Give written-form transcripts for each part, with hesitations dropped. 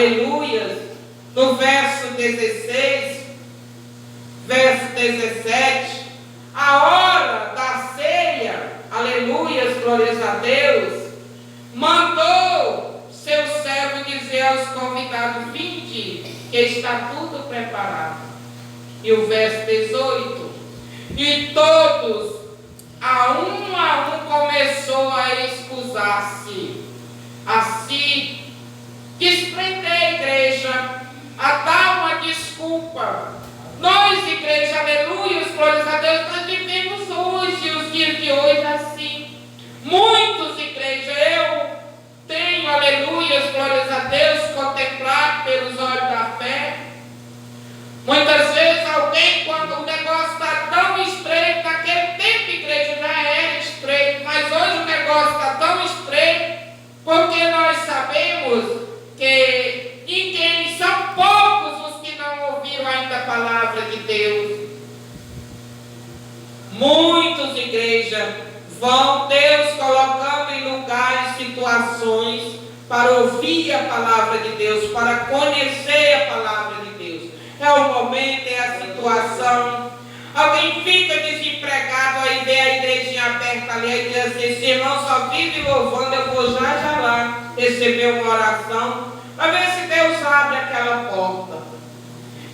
aleluias, no verso 16, verso 17, a hora da ceia, aleluias, glórias a Deus, mandou seu servo dizer aos convidados: vinde, que está tudo preparado. E o verso 18, e todos, a um, começou a excusar-se. Assim, desprender, igreja, a dar uma desculpa. Nós, igreja, aleluia, glórias a Deus, nós vivemos hoje, os dias de hoje assim. Muitos, igreja, eu tenho, aleluia, glórias a Deus, contemplado pelos olhos da fé. Muitas vezes alguém, quando o negócio está tão estreito, naquele tempo, igreja, já era estreito, mas hoje o negócio está tão estreito, porque nós sabemos que ninguém, são poucos os que não ouviram ainda a palavra de Deus. Muitos, igreja, vão Deus colocando em lugares, situações, para ouvir a palavra de Deus, para conhecer a palavra de Deus. É o momento, é a situação. Alguém fica desempregado, aí vê a igrejinha aberta ali, aí diz assim: esse irmão só vive louvando, eu vou já lá receber uma oração, para ver se Deus abre aquela porta.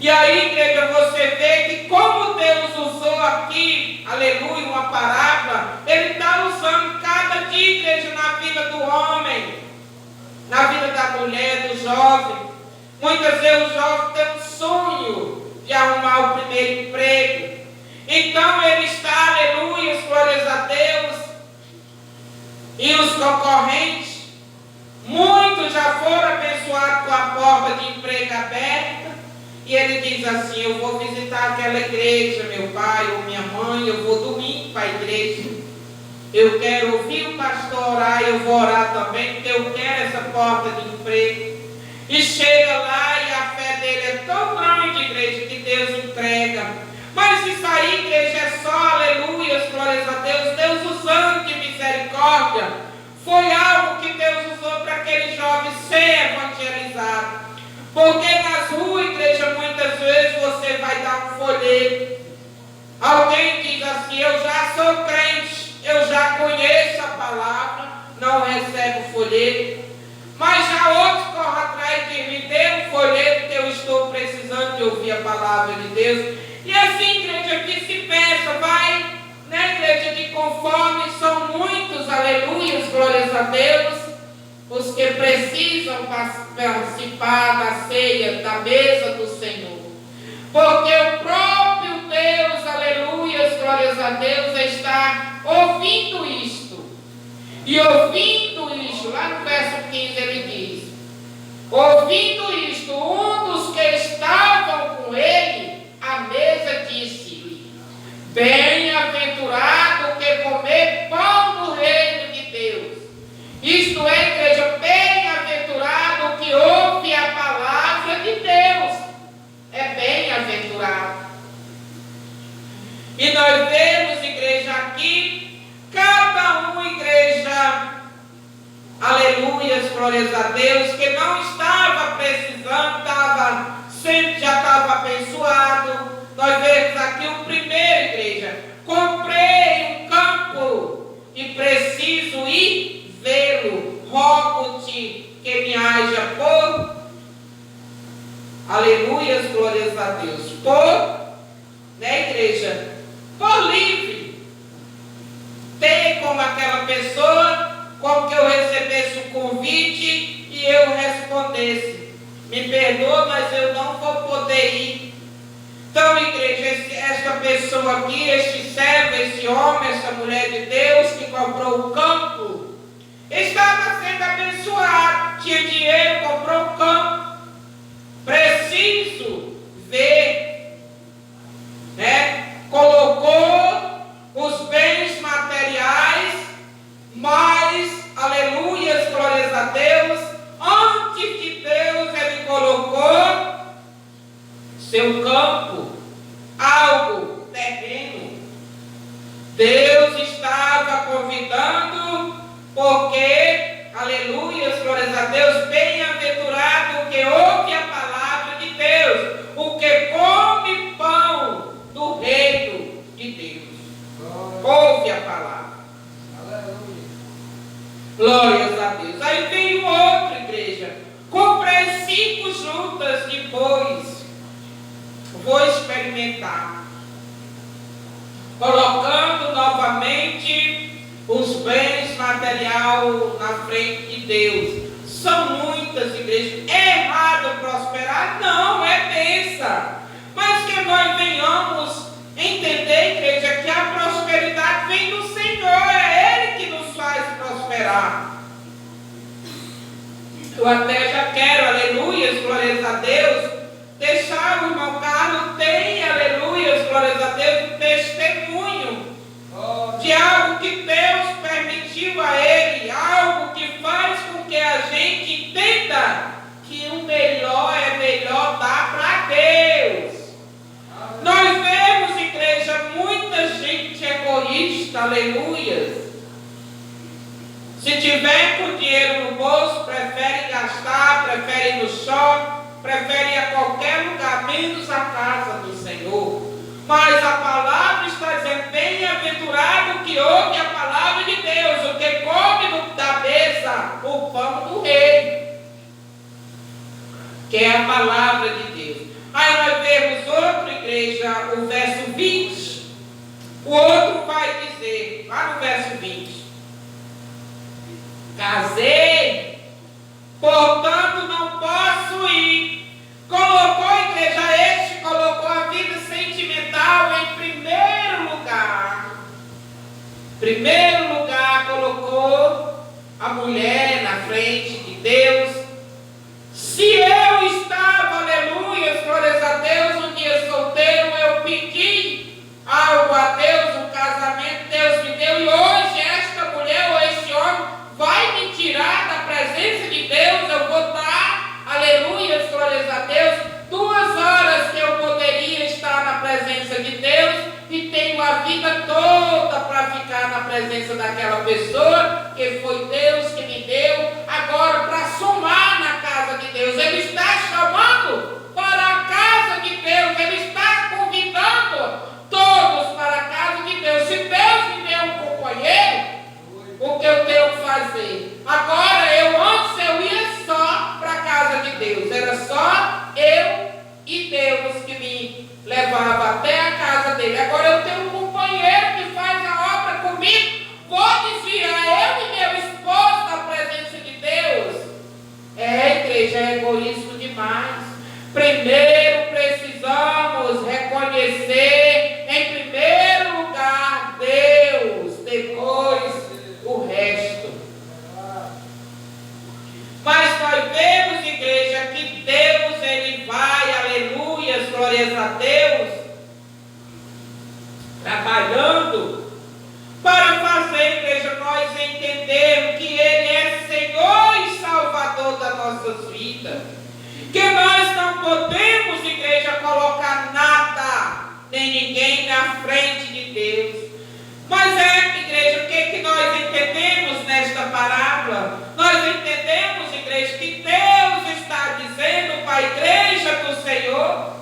E aí, igreja, você vê que como Deus usou aqui, aleluia, uma parábola, Ele está usando cada dia, igreja, na vida do homem, na vida da mulher, do jovem. Muitas vezes o jovem tem um sonho de arrumar o primeiro emprego. Então ele está, aleluia, glórias a Deus. E os concorrentes, muitos já foram abençoados com a porta de emprego aberta. E ele diz assim: eu vou visitar aquela igreja, meu pai ou minha mãe, eu vou domingo para a igreja. Eu quero ouvir o pastor orar, eu vou orar também, porque eu quero essa porta de emprego. E chega lá e a fé dele é tão grande, igreja, que Deus entrega. Mas isso aí, igreja, é só, aleluia, glórias a Deus, Deus usando de misericórdia. Foi algo que Deus usou para aquele jovem ser evangelizado. Porque nas ruas, igreja, muitas vezes você vai dar um folheto. Alguém diz assim: eu já sou crente, eu já conheço a palavra, não recebe o folheto. Mas já outros correm atrás e dizem: me dê um folheto que eu estou precisando de ouvir a palavra de Deus. E assim, igreja, vice-versa, vai, né, igreja, de conforme são muitos, aleluia, glórias a Deus, os que precisam participar da ceia, da mesa do Senhor. Porque o próprio Deus, aleluia, glórias a Deus, está ouvindo isto. E ouvindo isto, lá no verso 15 ele diz: ouvindo isto, um dos que estavam com ele à mesa disse-lhe: bem-aventurado que comer pão do reino de Deus. Isto é, igreja, bem-aventurado que ouve a palavra de Deus. É bem-aventurado. E nós vemos, igreja, aqui, cada um, igreja, aleluia, glórias a Deus, que não estava precisando, já estava abençoado. Nós vemos aqui o primeiro, igreja: comprei um campo e preciso ir vê-lo. Rogo-te que me haja por, aleluia, glórias a Deus, por, né, igreja, por livre. Ter como aquela pessoa, como que eu recebesse o convite e eu respondesse: me perdoa, mas eu não vou poder ir. Então, igreja, esta pessoa aqui, este servo, esse homem, essa mulher de Deus que comprou o campo, estava sendo abençoado, tinha dinheiro, comprou o campo. Preciso ver, né? Colocou os bens materiais, mas, aleluia, glórias a Deus, antes de Deus ele colocou seu campo, algo terreno. Deus estava convidando, porque, aleluia, glórias a Deus, bem-aventurado que 5 juntas depois. Vou experimentar. Colocando novamente os bens material na frente de Deus. São muitas igrejas. É errado prosperar? Não, é bênção. Mas que nós venhamos entender, igreja, que a prosperidade vem do Senhor. É Ele que nos faz prosperar. Eu até já quero, aleluias, glórias a Deus, deixar o irmão Carlos tem, aleluias, glórias a Deus, um testemunho de algo que Deus permitiu a ele, algo que faz com que a gente entenda que o melhor é melhor dar para Deus. Nós vemos, igreja, muita gente egoísta, aleluias. Se tiver com dinheiro no bolso, prefere gastar, prefere ir no shopping, prefere ir a qualquer lugar, menos a casa do Senhor. Mas a palavra está dizendo, bem-aventurado que ouve a palavra de Deus, o que come da mesa o pão do rei, que é a palavra de Deus. Aí nós vemos outra igreja, o verso 20, o outro vai dizer, lá no verso 20, casei, portanto não posso ir. Colocou a igreja, colocou a vida sentimental em primeiro lugar. Primeiro lugar, colocou a mulher na frente de Deus. Se eu estava, aleluia, glórias a Deus, um dia solteiro, eu pedi algo a Deus, um casamento, Deus me deu, e hoje esta mulher ou este homem vai me tirar da presença de Deus, eu vou estar, aleluia, glórias a Deus, 2 horas que eu poderia estar na presença de Deus e tenho a vida toda para ficar na presença daquela pessoa que foi Deus que me deu, agora para somar na casa de Deus. Ele está chamando para a casa de Deus, Ele está convidando todos para a casa de Deus. Se Deus me deu um companheiro, o que eu tenho que fazer? Agora, antes eu ia só para a casa de Deus, era só eu e Deus que me levava até a casa dele. Agora eu tenho um companheiro que faz a obra comigo, vou desviar eu e meu esposo da presença de Deus? Igreja, é egoísmo demais. Primeiro precisamos reconhecer, em primeiro lugar, Deus, depois o resto. Mas nós vemos, igreja, que Deus, Ele vai, aleluias, glórias a Deus, trabalhando para fazer, igreja, nós entendermos que Ele é Senhor e Salvador das nossas vidas. Que nós não podemos, igreja, colocar nada, nem ninguém na frente de Deus. Mas igreja, o que nós entendemos nesta parábola? Nós entendemos, igreja, que Deus está dizendo para a igreja do Senhor.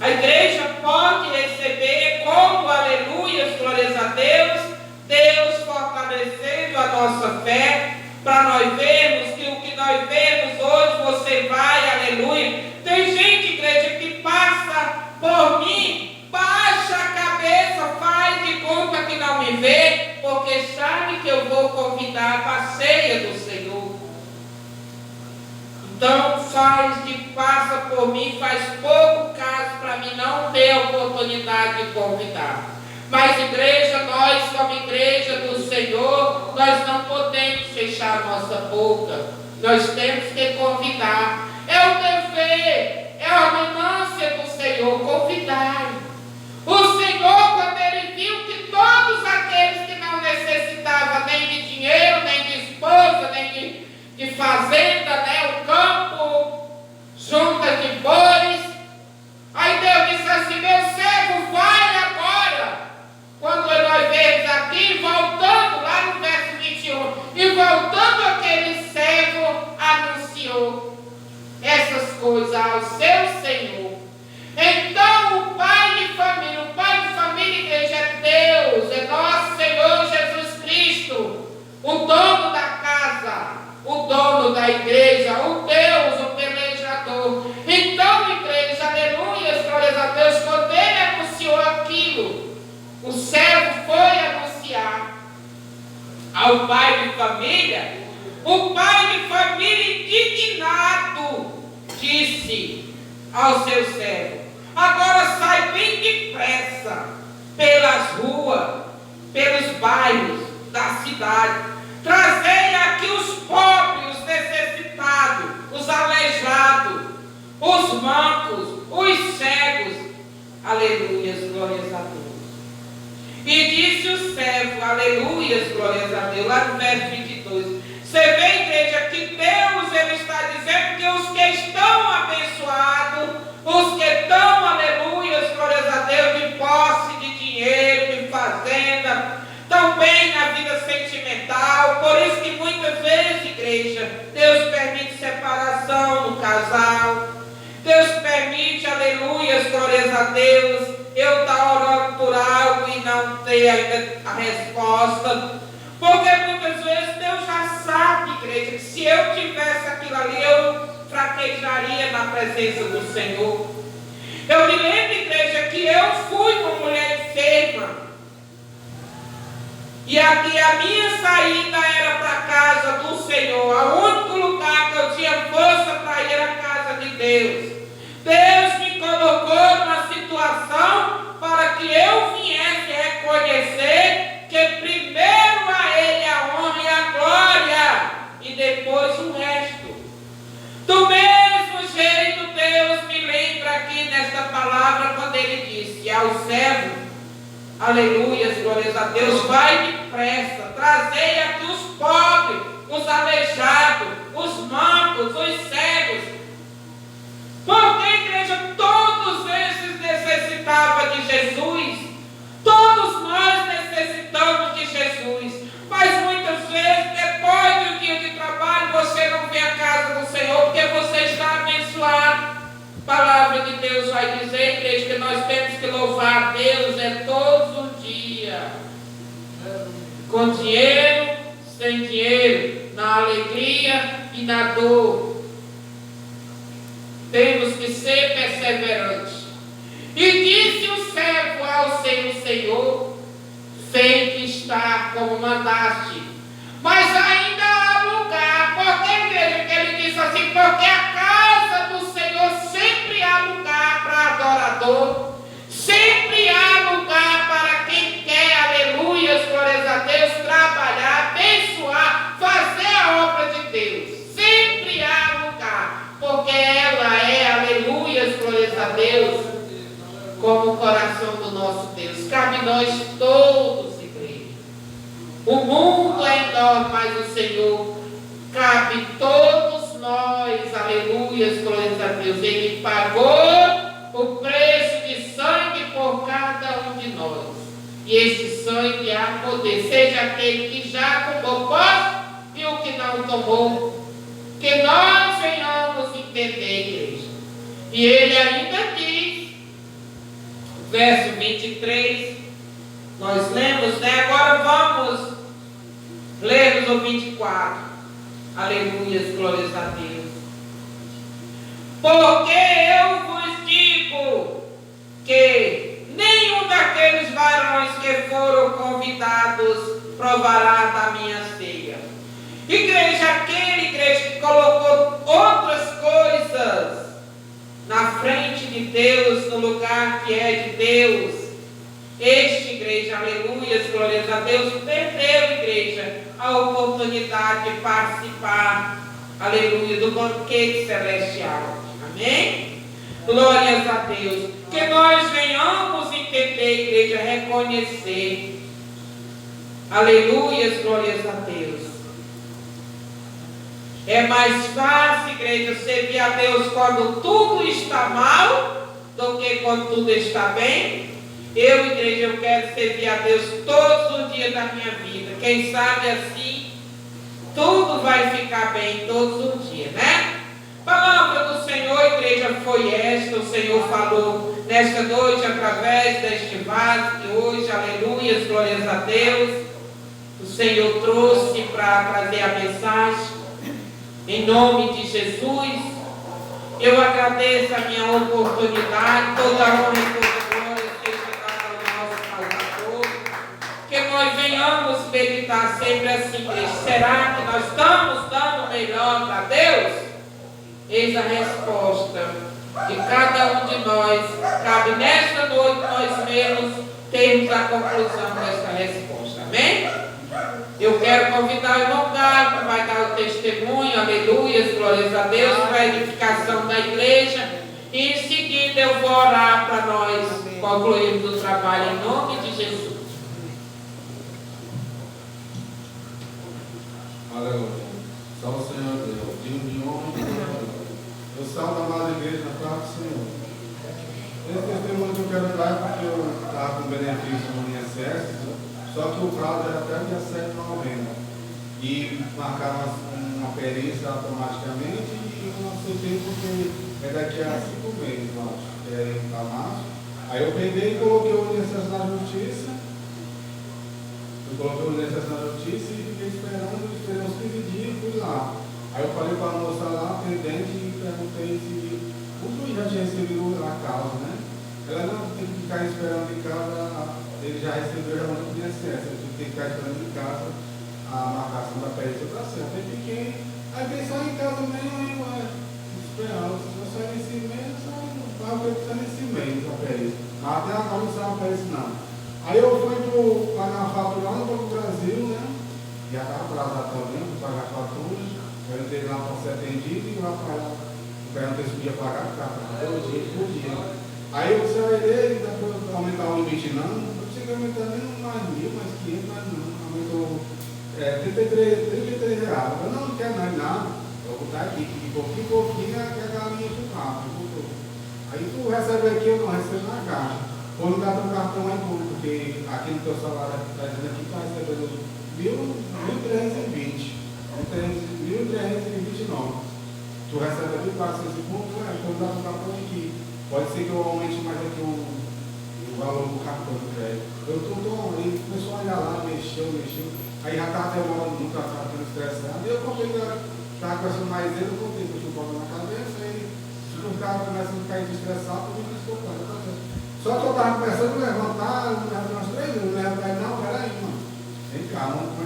A igreja pode receber como, aleluia, glórias a Deus, Deus fortalecendo a nossa fé, para nós vermos que o que nós vemos hoje, você vai, aleluia. Tem gente, igreja, que passa por mim, baixa a cabeça, faz de conta que não me vê, porque sabe que eu vou convidar para a ceia do Senhor. Então passa por mim, faz pouco caso para mim não ter a oportunidade de convidar. Mas igreja, nós como igreja do Senhor, nós não podemos fechar a nossa boca. Nós temos que convidar. É o dever, é a ordenância do Senhor, convidar. O Senhor, quando Ele viu que todos aqueles que não necessitavam nem de dinheiro, nem de esposa, nem de fazenda, né, o campo, junta de bois, aí Deus disse assim, meu servo, vai agora. Quando nós vemos aqui, voltando lá no verso 21, e voltando aquele servo, anunciou essas coisas ao seu Senhor. Então o pai de família, igreja, é Deus, é nosso Senhor Jesus Cristo, o dono da casa, o dono da igreja, o Deus, o família, o pai de família indignado disse ao seu servo: agora sai bem depressa pelas ruas, pelos bairros da cidade, trazei aqui os pobres, os necessitados, os aleijados, os mancos, os cegos. Aleluias, glórias a Deus. E disse o servo, aleluias, glórias a Deus, lá no verso 22. Você vê, igreja, que Deus, ele está dizendo que os que estão abençoados, os que estão, aleluias, glórias a Deus, de posse de dinheiro, de fazenda, estão bem na vida sentimental. Por isso que muitas vezes, igreja, Deus permite separação no casal. Deus permite, aleluias, glórias a Deus, eu estar orando por algo e não ter ainda a resposta. Porque muitas vezes Deus já sabe, igreja, que se eu tivesse aquilo ali, eu fraquejaria na presença do Senhor. Eu me lembro, igreja, que eu fui uma mulher enferma. E aqui a minha saída era para a casa do Senhor. O único lugar que eu tinha força para ir à casa de Deus. Deus me colocou numa situação para que eu viesse reconhecer que primeiro a Ele a honra e a glória, e depois o resto. Do mesmo jeito, Deus me lembra aqui nesta palavra quando Ele disse ao servo, aleluias, glórias a Deus, vai depressa, trazei aqui os pobres, os aleijados, os mancos, os cegos. Porque, igreja, todos esses necessitavam de Jesus. Todos nós necessitamos de Jesus. Mas muitas vezes, depois do dia de trabalho, você não vem à casa do Senhor porque você está abençoado. A palavra de Deus vai dizer, igreja, que nós temos que louvar a Deus todos os dias. Com dinheiro, sem dinheiro, na alegria e na dor. Temos que ser perseverantes. E disse o servo ao seu senhor, sei que está como mandaste, mas ainda há lugar. Por que, igreja, que ele disse assim? Porque a casa do Senhor sempre há lugar para adorador, sempre há lugar para quem quer, aleluias, glórias a Deus, trabalhar, abençoar, fazer a obra de Deus. Sempre há lugar, porque ela é, aleluias, glórias a Deus, como o coração do nosso Deus. Cabe nós todos, igreja. O mundo é enorme, mas o Senhor cabe todos nós, aleluias, glórias a Deus. Ele pagou o preço de sangue por cada um de nós. E esse sangue há poder, seja aquele que já tomou posse e o que não tomou. Que nós venhamos entender, igreja. E ele ainda diz, verso 23, nós lemos, né? Agora vamos ler o 24. Aleluia, glórias a Deus. Porque eu vos digo que nenhum daqueles varões que foram convidados provará da minha ceia. Igreja, aquele igreja que colocou outras coisas na frente de Deus, no lugar que é de Deus. Este, igreja, aleluia, glórias a Deus, perdeu, igreja, a oportunidade de participar, aleluia, do banquete celestial. Amém? Glórias a Deus. Que nós venhamos entender, igreja, reconhecer. Aleluia, glórias a Deus. É mais fácil, igreja, servir a Deus quando tudo está mal do que quando tudo está bem. Eu, igreja, eu quero servir a Deus todos os dias da minha vida. Quem sabe assim, tudo vai ficar bem todos os dias, né? A palavra do Senhor, igreja, foi esta. O Senhor falou nesta noite através deste vaso que hoje, aleluia, glórias a Deus, o Senhor trouxe para trazer a mensagem. Em nome de Jesus, eu agradeço a minha oportunidade, toda a honra e toda a glória seja dada ao nosso Salvador, que nós venhamos venhamos meditar sempre assim, será que nós estamos dando o melhor para Deus? Eis a resposta de cada um de nós. Cabe nesta noite nós mesmos termos a conclusão desta resposta. Amém? Eu quero convidar o irmão Carlos, que vai dar o testemunho, aleluia, glórias a Deus, para a edificação da igreja. E em seguida eu vou orar para nós concluirmos o trabalho em nome de Jesus. Aleluia. Salve o Senhor Deus. De honra. Eu salvo a amada igreja na paz do Senhor. Esse testemunho que eu quero dar é porque eu estava com benefício no INSS, só que o prazo era até dia 7 de novembro. E marcaram uma perícia automaticamente e eu não aceitei porque é daqui a 5 meses, eu acho, que é para março. Aí eu peguei e coloquei o INSS na justiça. Eu coloquei o INSS na justiça e fiquei esperando, esperei uns 15 dias e fui lá. Aí eu falei para a moça lá, atendente, e perguntei se o juiz já tinha recebido a causa, né? Ela não tem que ficar esperando em casa, ele já recebeu já mandou para o INSS, eu tive que ficar esperando em casa a marcação da perícia para certo. Aí fiquei, aí veio só em casa mesmo, aí esperar, se eu sair nesse mês, eu estava precisando nesse mês da perícia. Mas até agora não sabe a perícia não. Aí eu fui pagar a fatura lá no Brasil, né? Já estava atrasado também, fui pagar a fatura. Eu entrei lá para ser atendido e lá para lá. Eu perguntei se podia pagar, ficava 2 dias por dia. Aí eu disse a ele, dá para aumentar o limite não? Eu cheguei a aumentar nem mais 1.000, mais 500, mas não. Aumentou 33 reais. Eu não quero mais nada. Eu vou botar aqui, que pouquinho é que a galinha do carro. Aí tu recebe aqui, eu não recebo na caixa. Ou não dá teu cartão aí público, porque aqui no teu salário está dizendo aqui que está recebendo 1.320. 1.329. Tu recebe aqui 400 e pouco, então dá teu cartão aqui. Pode ser que eu aumente mais aqui o valor do cartão do crédito. Ele começou a olhar lá, mexeu. Aí já estava demorando muito, estava ficando estressado. E eu comprei, estava conversando mais ele, eu comprei, porque eu boto na cabeça, aí se o cara começa a ficar estressado, eu me desculpar. Só que eu estava começando a levantar, umas 3 vezes, não, peraí, mano. Vem cá, vamos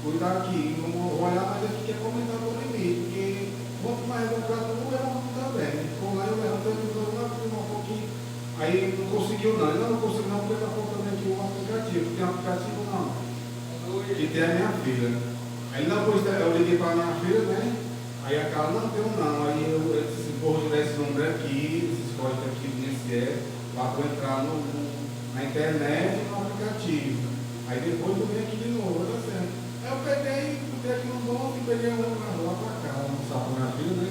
cuidar aqui, vamos olhar, mas eu fiquei comentando o limite, porque quanto mais eu trato, eu levanto também. Ficou lá, eu levantando, um pouquinho. Aí não conseguiu não, ele não conseguiu não, porque está faltando aqui um aplicativo. Tem um aplicativo não, que tem a minha filha. Aí não, eu liguei para a minha filha, né? Aí a cara não tem não. Aí eu disse, vou tirar esse número aqui, esses códigos aqui do INSS. Para entrar na internet e no aplicativo. Aí depois eu venho aqui de novo, tá certo. Aí eu peguei, botei aqui no bolso e peguei lá para cá, almoçar para minha filha, né?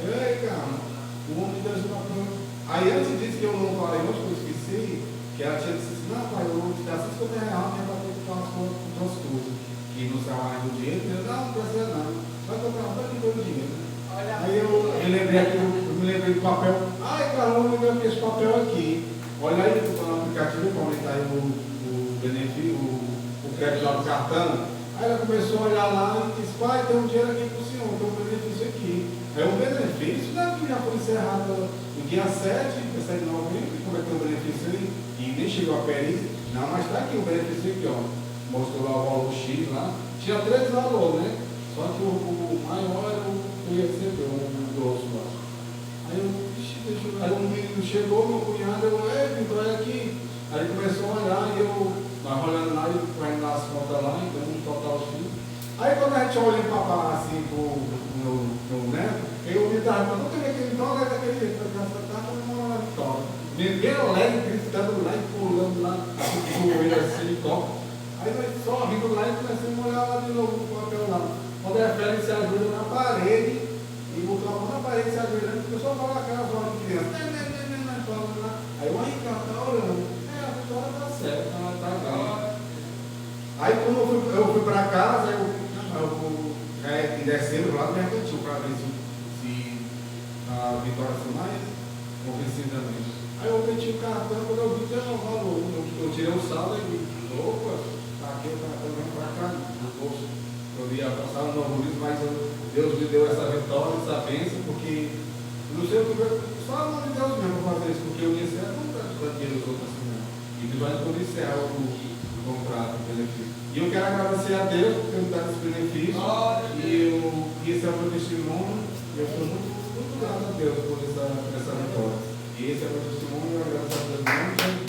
Aí, cara, o homem de Deus está falando. Aí antes disso que eu não falei hoje, que eu esqueci, que ela tinha dito assim, não, pai, eu vou te dar 50 reais, minha para ter que falar as coisas. Que no salário do dinheiro, eu não precisa não. Vai comprar um tanto de dinheiro. Aí eu me lembrei aqui, me lembrei do papel. Ai, caramba, eu me lembrei desse papel aqui. Olha aí, eu estou no aplicativo para aumentar aí o benefício, o crédito lá do cartão. Aí ela começou a olhar lá e disse, pai, tem um dinheiro aqui para o senhor, tem um benefício aqui. Aí o benefício, né, que já foi encerrado no dia 7 de novembro, como é que tem o benefício aí? E nem chegou a perícia. Não, mas está aqui o benefício aqui, ó. Mostrou lá o valor X lá. Tinha 3 valores, né? Só que o maior era o que eu ia receber, o grosso lá. Aí aí um menino chegou, meu cunhado, entrou aqui. Aí ele começou a olhar e eu estava olhando lá e fazendo as contas lá, então um total X. Aí quando a gente olha para lá assim pro meu neto, eu me dava, não tem aquele dólar daquele jeito, eu estava comemorando a vitória. Ninguém alegre, gritando lá e pulando lá, voando assim, top. Aí nós só rindo lá e começamos a olhar lá de novo o papel lá. Quando a Félix se ajuda na parede, e botou a mão na parede se ajoelhando, começou a falar aquela voz de criança. Aí o Ricardo está orando. A vitória está certa, ela está agora. Aí quando eu fui para casa, em dezembro lá me arrepetiu para ver se a vitória foi mais convencidamente. Aí eu meti o cartão, quando eu vi que era o valor. Eu tirei o saldo e disse, opa, tá aqui o cartão, vem para cá, no bolso. Eu ia passar um novo livro, mas Deus me deu essa vitória, essa bênção, porque não sei o que só a mão de Deus mesmo para fazer isso, porque eu ia ser não para dinheiro dos outros assim, não. E depois quando encerrar o contrato, benefício. E eu quero agradecer a Deus por ter me dado esse benefício. E esse é o meu testemunho. E eu sou muito grato a Deus por essa vitória. E esse é o meu testemunho. Eu agradeço a Deus muito.